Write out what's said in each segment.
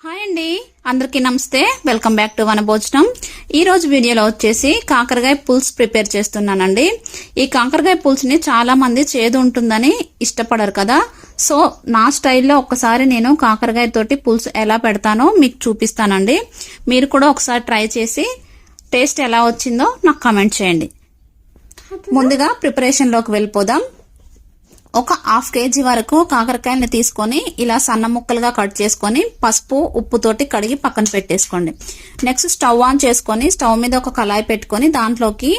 Hi అండి, అందరికీ నమస్తే. వెల్కమ్ బ్యాక్ టు వనభోజనం. ఈ రోజు వీడియోలో వచ్చేసి కాకరకాయ పులుసు ప్రిపేర్ చేస్తున్నానండి. ఈ కాకరకాయ పులుసుని చాలా మంది చేదు ఉంటుందని ఇష్టపడరు కదా. సో నా స్టైల్లో ఒకసారి నేను కాకరకాయ తోటి పులుసు ఎలా పెడతానో మీకు చూపిస్తానండి. మీరు కూడా ఒకసారి ట్రై చేసి టేస్ట్ ఎలా వచ్చిందో నాకు కామెంట్ చేయండి. ముందుగా ప్రిపరేషన్లోకి వెళ్ళిపోదాం. ఒక హాఫ్ కేజీ వరకు కాకరకాయని తీసుకొని ఇలా సన్న ముక్కలుగా కట్ చేసుకొని పసుపు ఉప్పుతోటి కడిగి పక్కన పెట్టేసుకోండి. నెక్స్ట్ స్టవ్ ఆన్ చేసుకొని స్టవ్ మీద ఒక కళాయి పెట్టుకొని దాంట్లోకి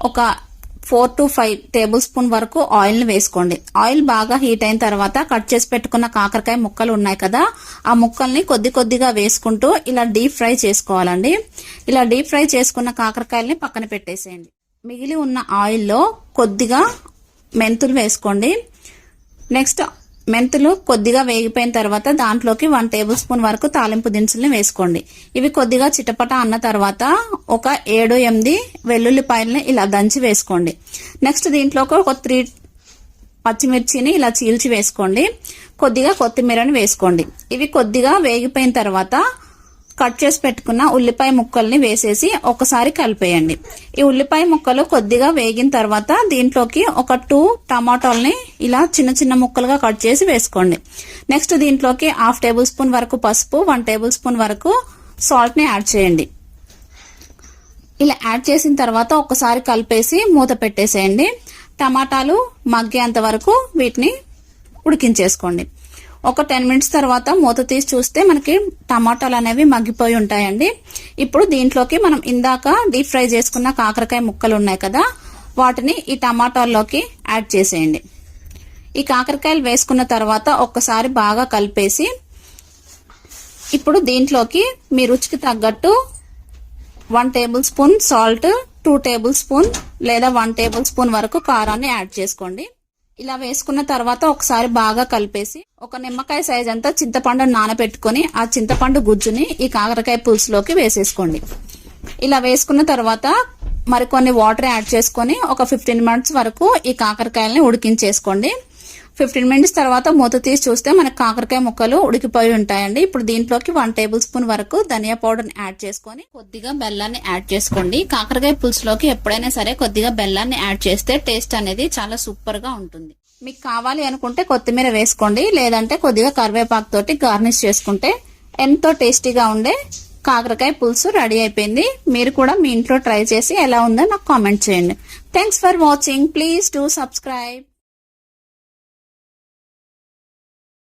ఒక 4 to 5 టేబుల్ స్పూన్ వరకు ఆయిల్ని వేసుకోండి. ఆయిల్ బాగా హీట్ అయిన తర్వాత కట్ చేసి పెట్టుకున్న కాకరకాయ ముక్కలు ఉన్నాయి కదా, ఆ ముక్కల్ని కొద్ది కొద్దిగా వేసుకుంటూ ఇలా డీప్ ఫ్రై చేసుకోవాలండి. ఇలా డీప్ ఫ్రై చేసుకున్న కాకరకాయల్ని పక్కన పెట్టేసేయండి. మిగిలి ఉన్న ఆయిల్లో కొద్దిగా మెంతులు వేసుకోండి. నెక్స్ట్ మెంతులు కొద్దిగా వేగిపోయిన తర్వాత దాంట్లోకి 1 టేబుల్ స్పూన్ వరకు తాలింపు దినుసుల్ని వేసుకోండి. ఇవి కొద్దిగా చిటపట అన్న తర్వాత ఒక 7-8 వెల్లుల్లిపాయలని ఇలా దంచి వేసుకోండి. నెక్స్ట్ దీంట్లోకి ఒక 3 పచ్చిమిర్చిని ఇలా చీల్చి వేసుకోండి. కొద్దిగా కొత్తిమీరని వేసుకోండి. ఇవి కొద్దిగా వేగిపోయిన తర్వాత కట్ చేసి పెట్టుకున్న ఉల్లిపాయ ముక్కల్ని వేసేసి ఒకసారి కలిపేయండి. ఈ ఉల్లిపాయ ముక్కలు కొద్దిగా వేగిన తర్వాత దీంట్లోకి ఒక 2 టమాటాలని ఇలా చిన్న చిన్న ముక్కలుగా కట్ చేసి వేసుకోండి. నెక్స్ట్ దీంట్లోకి 1/2 టేబుల్ స్పూన్ వరకు పసుపు, 1 టేబుల్ స్పూన్ వరకు సాల్ట్ ని యాడ్ చేయండి. ఇలా యాడ్ చేసిన తర్వాత ఒకసారి కలిపేసి మూత పెట్టేసేయండి. టమాటాలు మగ్గేంత వరకు వీటిని ఉడికించేసుకోండి. ఒక 10 మినిట్స్ తర్వాత మూత తీసి చూస్తే మనకి టమాటాలు అనేవి మగ్గిపోయి ఉంటాయండి. ఇప్పుడు దీంట్లోకి మనం ఇందాక డీప్ ఫ్రై చేసుకున్న కాకరకాయ ముక్కలు ఉన్నాయి కదా, వాటిని ఈ టమాటాల్లోకి యాడ్ చేసేయండి. ఈ కాకరకాయలు వేసుకున్న తర్వాత ఒక్కసారి బాగా కలిపేసి ఇప్పుడు దీంట్లోకి మీ రుచికి తగ్గట్టు 1 table spoon salt, 2 table spoon లేదా 1 టేబుల్ స్పూన్ వరకు కారాన్ని యాడ్ చేసుకోండి. ఇలా వేసుకున్న తర్వాత ఒకసారి బాగా కలిపేసి ఒక నిమ్మకాయ సైజ్ అంతా చింతపండు నానబెట్టుకొని ఆ చింతపండు గుజ్జుని ఈ కాకరకాయ పులుసులోకి వేసేసుకోండి. ఇలా వేసుకున్న తర్వాత మరికొన్ని వాటర్ యాడ్ చేసుకొని ఒక 15 మినిట్స్ వరకు ఈ కాకరకాయలని ఉడికించేసుకోండి. 15 మినిట్స్ తర్వాత మూత తీసి చూస్తే మనకు కాకరకాయ ముక్కలు ఉడికిపోయి ఉంటాయండి. ఇప్పుడు దీంట్లోకి 1 టేబుల్ స్పూన్ వరకు ధనియా పౌడర్ని యాడ్ చేసుకొని కొద్దిగా బెల్లాన్ని యాడ్ చేసుకోండి. కాకరకాయ పులుసులోకి ఎప్పుడైనా సరే కొద్దిగా బెల్లాన్ని యాడ్ చేస్తే టేస్ట్ అనేది చాలా సూపర్ గా ఉంటుంది. మీకు కావాలి అనుకుంటే కొత్తిమీర వేసుకోండి, లేదంటే కొద్దిగా కరివేపాకు తోటి గార్నిష్ చేసుకుంటే ఎంతో టేస్టీగా ఉండే కాకరకాయ పులుసు రెడీ అయిపోయింది. మీరు కూడా మీ ఇంట్లో ట్రై చేసి ఎలా ఉందో నాకు కామెంట్ చేయండి. Thanks for watching. Please do subscribe.